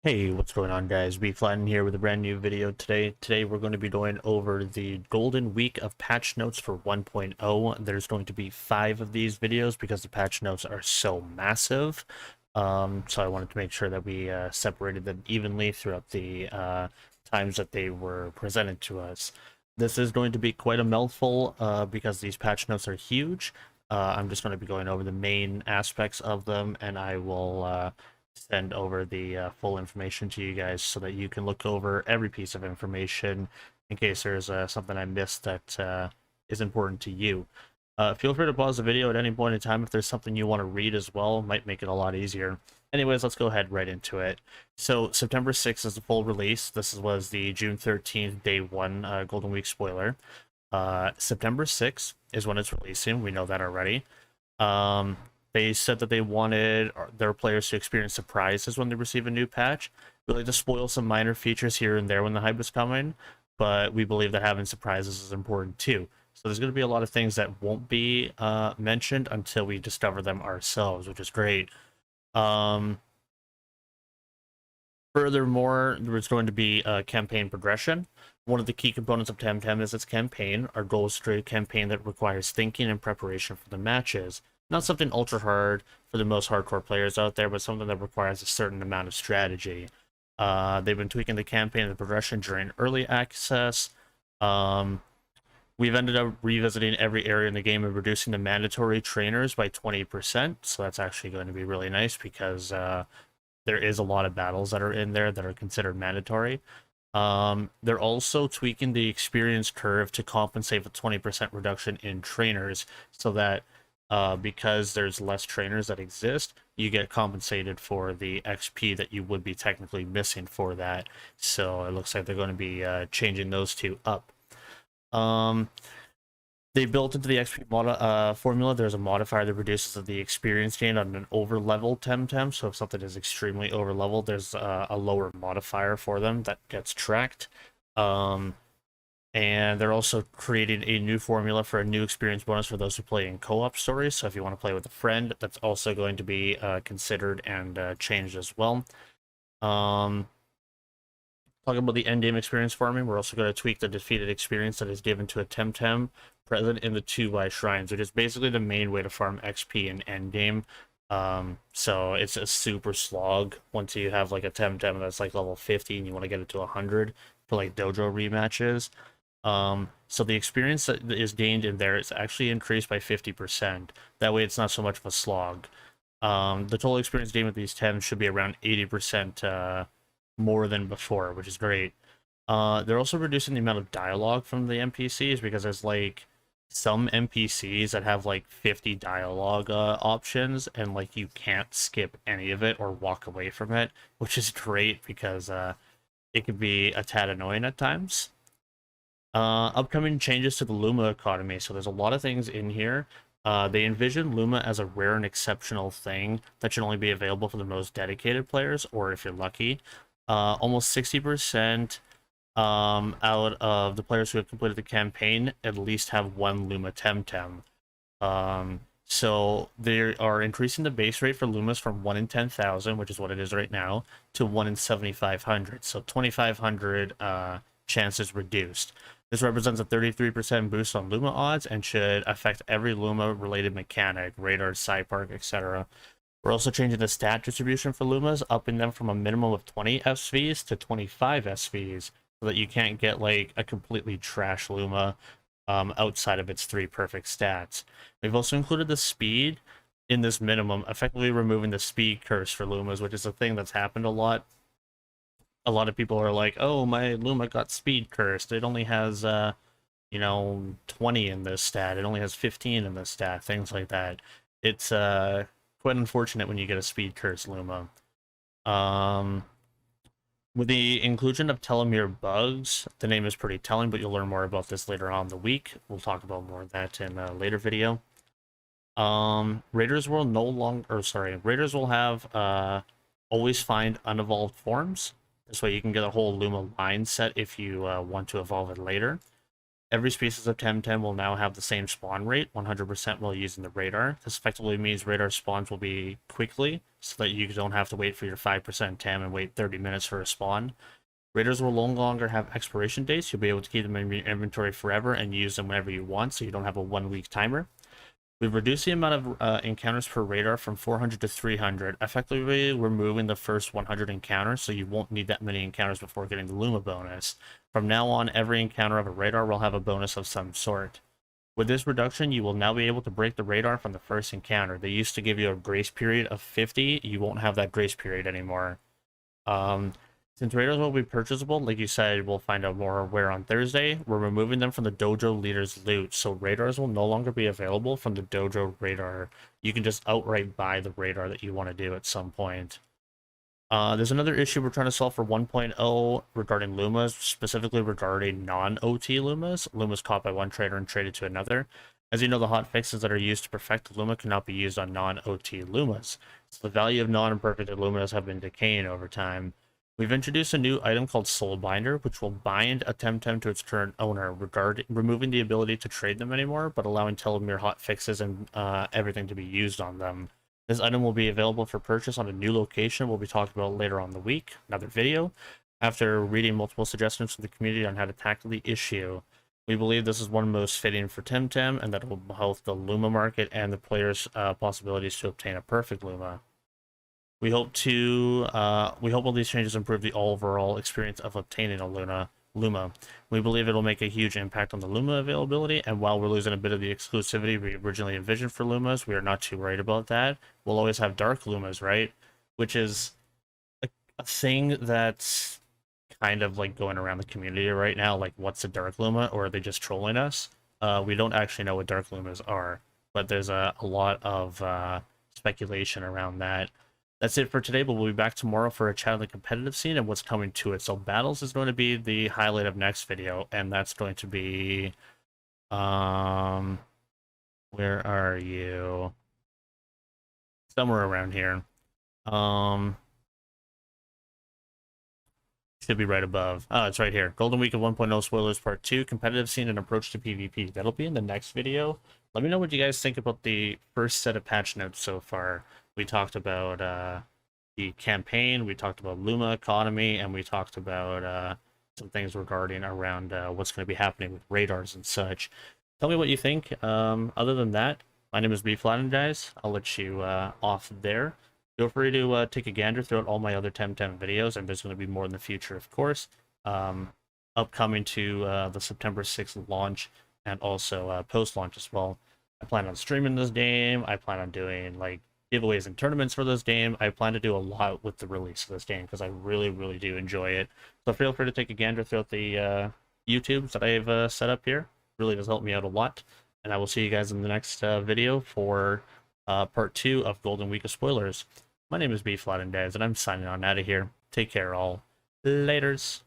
Hey, what's going on, guys? Bflattened here with a brand new video today. Today we're going to be going over the golden week of patch notes for 1.0. There's going to be 5 of these videos because the patch notes are so massive. So I wanted to make sure that we separated them evenly throughout the times that they were presented to us. This is going to be quite a mouthful because these patch notes are huge. I'm just going to be going over the main aspects of them, and I will send over the full information to you guys so that you can look over every piece of information in case there's something I missed that is important to you. Feel free to pause the video at any point in time if there's something you want to read as well. Might make it a lot easier. Anyways, let's go ahead right into it. So September 6th is the full release. This was the June 13th day 1 Golden Week spoiler. September 6th is when it's releasing. We know that already. They said that they wanted their players to experience surprises when they receive a new patch, really to spoil some minor features here and there when the hype is coming, but we believe that having surprises is important too. So there's going to be a lot of things that won't be mentioned until we discover them ourselves, which is great. Furthermore, there's going to be campaign progression. One of the key components of TemTem is its campaign. Our goal is to create a campaign that requires thinking and preparation for the matches. Not something ultra hard for the most hardcore players out there, but something that requires a certain amount of strategy. They've been tweaking the campaign and the progression during early access. We've ended up revisiting every area in the game and reducing the mandatory trainers by 20%, so that's actually going to be really nice because there is a lot of battles that are in there that are considered mandatory. They're also tweaking the experience curve to compensate for 20% reduction in trainers so that because there's less trainers that exist, you get compensated for the XP that you would be technically missing for that. So it looks like they're going to be changing those two up. They built into the XP formula, there's a modifier that reduces the experience gain on an over-leveled TemTem. So if something is extremely over-leveled, there's a lower modifier for them that gets tracked. And they're also creating a new formula for a new experience bonus for those who play in co-op stories. So if you want to play with a friend, that's also going to be considered and changed as well. Talking about the endgame experience farming, we're also going to tweak the defeated experience that is given to a TemTem present in the 2Y shrines, which is basically the main way to farm XP in endgame. So it's a super slog once you have like a TemTem that's like level 50 and you want to get it to 100 for like dojo rematches. So the experience that is gained in there is actually increased by 50%. That way it's not so much of a slog. The total experience gained with these 10 should be around 80% more than before, which is great. They're also reducing the amount of dialogue from the NPCs because there's like some NPCs that have like 50 dialogue options and like you can't skip any of it or walk away from it, which is great because it can be a tad annoying at times. Upcoming changes to the Luma Economy. So there's a lot of things in here. They envision Luma as a rare and exceptional thing that should only be available for the most dedicated players, or if you're lucky. Almost 60% out of the players who have completed the campaign at least have one Luma TemTem. So they are increasing the base rate for Lumas from 1 in 10,000, which is what it is right now, to 1 in 7,500. So 2,500 chances reduced. This represents a 33% boost on Luma odds and should affect every Luma-related mechanic, radar, Psypark, etc. We're also changing the stat distribution for Lumas, upping them from a minimum of 20 SVs to 25 SVs, so that you can't get like a completely trash Luma outside of its 3 perfect stats. We've also included the speed in this minimum, effectively removing the speed curse for Lumas, which is a thing that's happened a lot. A lot of people are like, oh, my Luma got speed cursed. It only has, 20 in this stat. It only has 15 in this stat, things like that. It's quite unfortunate when you get a speed curse Luma. With the inclusion of telomere bugs, the name is pretty telling, but you'll learn more about this later on in the week. We'll talk about more of that in a later video. Raiders will Raiders will have always find unevolved forms. This way you can get a whole Luma line set if you want to evolve it later. Every species of TemTem will now have the same spawn rate, 100% while using the radar. This effectively means radar spawns will be quickly, so that you don't have to wait for your 5% TEM and wait 30 minutes for a spawn. Radars will no longer have expiration dates. You'll be able to keep them in your inventory forever and use them whenever you want, so you don't have a 1-week timer. We've reduced the amount of encounters per radar from 400 to 300, effectively removing the first 100 encounters, so you won't need that many encounters before getting the Luma bonus. From now on, every encounter of a radar will have a bonus of some sort. With this reduction, you will now be able to break the radar from the first encounter. They used to give you a grace period of 50. You won't have that grace period anymore. Since radars will be purchasable, like you said, we'll find out more where on Thursday. We're removing them from the dojo leader's loot, so radars will no longer be available from the dojo radar. You can just outright buy the radar that you want to do at some point. There's another issue we're trying to solve for 1.0 regarding Lumas, specifically regarding non-OT Lumas. Lumas caught by one trader and traded to another. As you know, the hot fixes that are used to perfect the Luma cannot be used on non-OT Lumas. So the value of non-perfected Lumas have been decaying over time. We've introduced a new item called Soul Binder, which will bind a TemTem to its current owner, removing the ability to trade them anymore, but allowing telomere hot fixes and everything to be used on them. This item will be available for purchase on a new location we'll be talking about later on the week, another video. After reading multiple suggestions from the community on how to tackle the issue, we believe this is one most fitting for TemTem, and that it will help the Luma market and the players' possibilities to obtain a perfect Luma. We hope all these changes improve the overall experience of obtaining a Luma. We believe it'll make a huge impact on the Luma availability, and while we're losing a bit of the exclusivity we originally envisioned for Lumas, we are not too worried about that. We'll always have dark Lumas, right? Which is a thing that's kind of like going around the community right now, like what's a dark Luma, or are they just trolling us? We don't actually know what dark Lumas are, but there's a lot of speculation around that. That's it for today, but we'll be back tomorrow for a chat on the competitive scene and what's coming to it. So battles is going to be the highlight of next video, and that's going to be where are you? Somewhere around here. Should be right above. Oh, it's right here. Golden Week of 1.0 spoilers part 2, competitive scene and approach to PvP. That'll be in the next video. Let me know what you guys think about the first set of patch notes so far. We talked about the campaign, we talked about Luma Economy, and we talked about some things regarding around what's going to be happening with radars and such. Tell me what you think. Other than that, my name is Bflattened, guys. I'll let you off there. Feel free to take a gander throughout all my other TemTem videos, and there's going to be more in the future, of course. Upcoming to the September 6th launch, and also post-launch as well. I plan on streaming this game. I plan on doing like giveaways and tournaments for this game. I plan to do a lot with the release of this game because I really, really do enjoy it. So feel free to take a gander throughout the YouTubes that I've set up here. Really does help me out a lot. And I will see you guys in the next video for part 2 of Golden Week of Spoilers. My name is Bflattened, guys, and I'm signing on out of here. Take care, all. Laters.